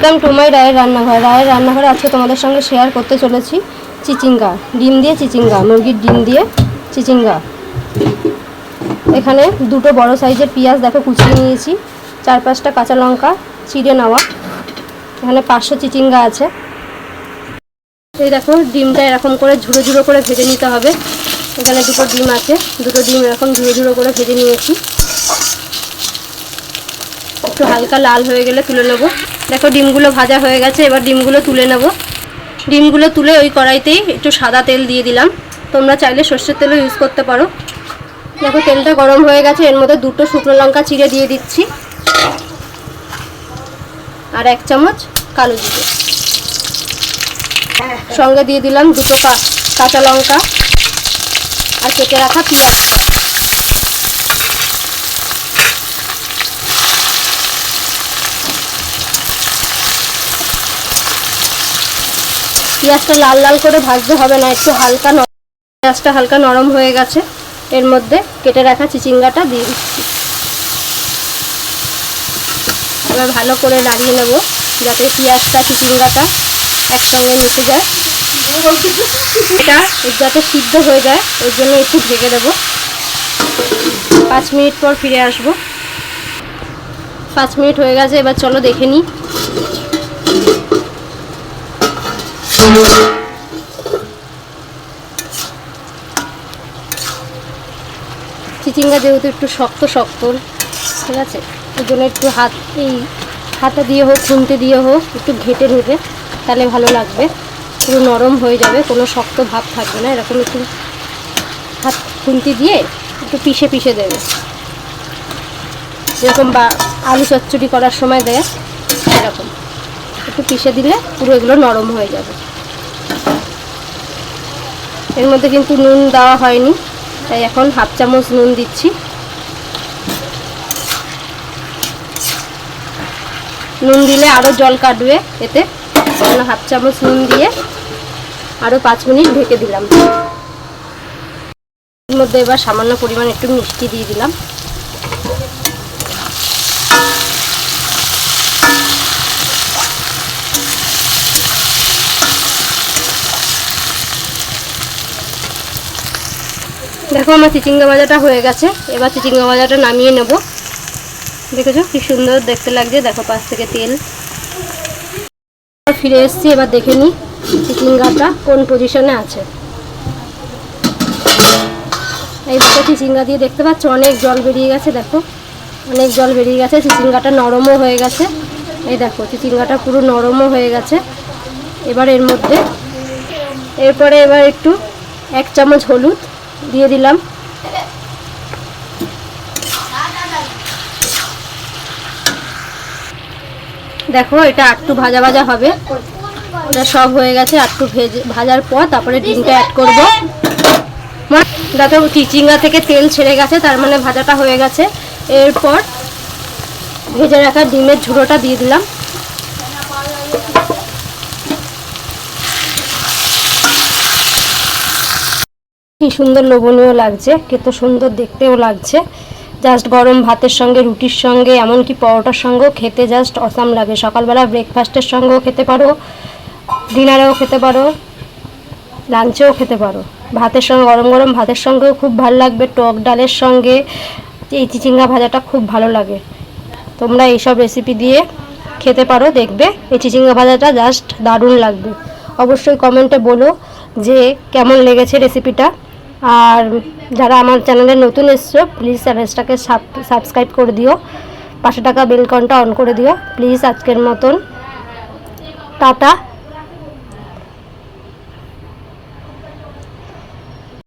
Welcome to my রায়ের রান্নাঘর। রায়ের রান্নাঘরে আজকে তোমাদের সঙ্গে শেয়ার করতে চলেছি চিচিঙ্গা, ডিম দিয়ে চিচিঙ্গা, মুরগির ডিম দিয়ে চিচিঙ্গা। এখানে দুটো বড় সাইজের পেঁয়াজ দেখো কুচিয়ে নিয়েছি, 4-5টা কাঁচা লঙ্কা চিড়ে নেওয়া। এখানে 500 চিচিঙ্গা আছে। এই দেখো ডিমটা এরকম করে ঝুড়ো ঝুড়ো করে ভেজে নিতে হবে। এখানে দুটো ডিম আছে, দুটো ডিম এরকম ঝুড়ো ঝুড়ো করে ভেজে নিয়েছি। একটু হালকা লাল হয়ে গেলে তুলে নেব। দেখো ডিমগুলো ভাজা হয়ে গেছে, এবার ডিমগুলো তুলে নেব। ডিমগুলো তুলে ওই কড়াইতেই একটু সাদা তেল দিয়ে দিলাম, তোমরা চাইলে সর্ষের তেলও ইউজ করতে পারো। দেখো তেলটা গরম হয়ে গেছে, এর মধ্যে দুটো শুকনো লঙ্কা চিড়ে দিয়ে দিচ্ছি আর 1 চামচ কালো জিরে। সঙ্গে দিয়ে দিলাম দুটো কাঁচা লঙ্কা আর কেটে রাখা পেঁয়াজ। পেঁয়াজটা লাল লাল করে ভাজতে হবে না, একটু হালকা পেঁয়াজটা হালকা নরম হয়ে গেছে, এর মধ্যে কেটে রাখা চিচিঙ্গাটা দিয়ে দিচ্ছি। এবার ভালো করে নাড়িয়ে নেব যাতে পেঁয়াজটা চিচিঙ্গাটা একসঙ্গে মিশে যায়। এটা যাতে সিদ্ধ হয়ে যায় ওই জন্য একটু ঢেকে দেবো। 5 মিনিট পর ফিরে আসবো। 5 মিনিট হয়ে গেছে, এবার চলো দেখে নিই। চিচিঙ্গা যেহেতু একটু শক্ত শক্ত, ঠিক আছে, ওই জন্য একটু হাতা দিয়ে হোক খুন্তি দিয়ে হোক একটু ঘেটে নেবে, তাহলে ভালো লাগবে। পুরো নরম হয়ে যাবে, কোনো শক্ত ভাব থাকবে না। এরকম একটু হাত খুন্তি দিয়ে একটু পিষে পিষে দেবে, যেরকম বা আলু চচ্চড়ি করার সময় দেয় এরকম একটু পিষে দিলে পুরো এগুলো নরম হয়ে যাবে। এর মধ্যে কিন্তু নুন দেওয়া হয়নি, তাই এখন 1/2 চামচ নুন দিচ্ছি। নুন দিলে আরও জল কাটবে এতে, 1/2 চামচ নুন দিয়ে আরও 5 মিনিট ঢেকে দিলাম। এর মধ্যে এবার সামান্য পরিমাণ একটু মিষ্টি দিয়ে দিলাম। দেখো আমার চিচিঙ্গা ভাজাটা হয়ে গেছে, এবার চিচিঙ্গা ভাজাটা নামিয়ে নেব। দেখেছো কি সুন্দর দেখতে লাগছে, দেখো পাশ থেকে তেল। ফিরে এসেছি, এবার দেখে নিই চিচিঙ্গাটা কোন পজিশনে আছে। এই দেখো চিচিঙ্গা দিয়ে দেখতে পাচ্ছ অনেক জল বেরিয়ে গেছে, দেখো অনেক জল বেরিয়ে গেছে। চিচিঙ্গাটা নরমও হয়ে গেছে, এই দেখো চিচিঙ্গাটা পুরো নরমও হয়ে গেছে। এবার এর মধ্যে এবার একটু 1 চামচ হলুদ দিয়ে দিলাম। দেখো এটা একটু ভাজা ভাজা হবে, এটা সব হয়ে গেছে। একটু ভাজার পর তারপরে ডিমটা অ্যাড করব। দেখো চিচিঙ্গা থেকে তেল ছেড়ে গেছে, তার মানে ভাজাটা হয়ে গেছে। এরপর ভেজে রাখা ডিমের ঝুড়োটা দিয়ে দিলাম। কি সুন্দর লোভনীয় লাগছে, কত সুন্দর দেখতেও লাগছে। জাস্ট গরম ভাতের সঙ্গে, রুটির সঙ্গে, এমনকি পরোটার সঙ্গেও খেতে জাস্ট অসাম লাগে। সকালবেলা ব্রেকফাস্টের সঙ্গেও খেতে পারো, ডিনারেও খেতে পারো, লাঞ্চেও খেতে পারো। ভাতের সঙ্গে, গরম গরম ভাতের সঙ্গেও খুব ভালো লাগবে। টক ডালের সঙ্গে এই চিচিঙ্গা ভাজাটা খুব ভালো লাগে। তোমরা এইসব রেসিপি দিয়ে খেতে পারো, দেখবে এই চিচিঙ্গা ভাজাটা জাস্ট দারুণ লাগবে। অবশ্যই কমেন্টে বলো যে কেমন লেগেছে রেসিপিটা। আর যারা আমার চ্যানেলে নতুন এসছো প্লিজ চ্যানেলটাকে সাবস্ক্রাইব করে দিও, পাশে থাকা বেল আইকনটা অন করে দিও প্লিজ। আজকের মতন টাটা।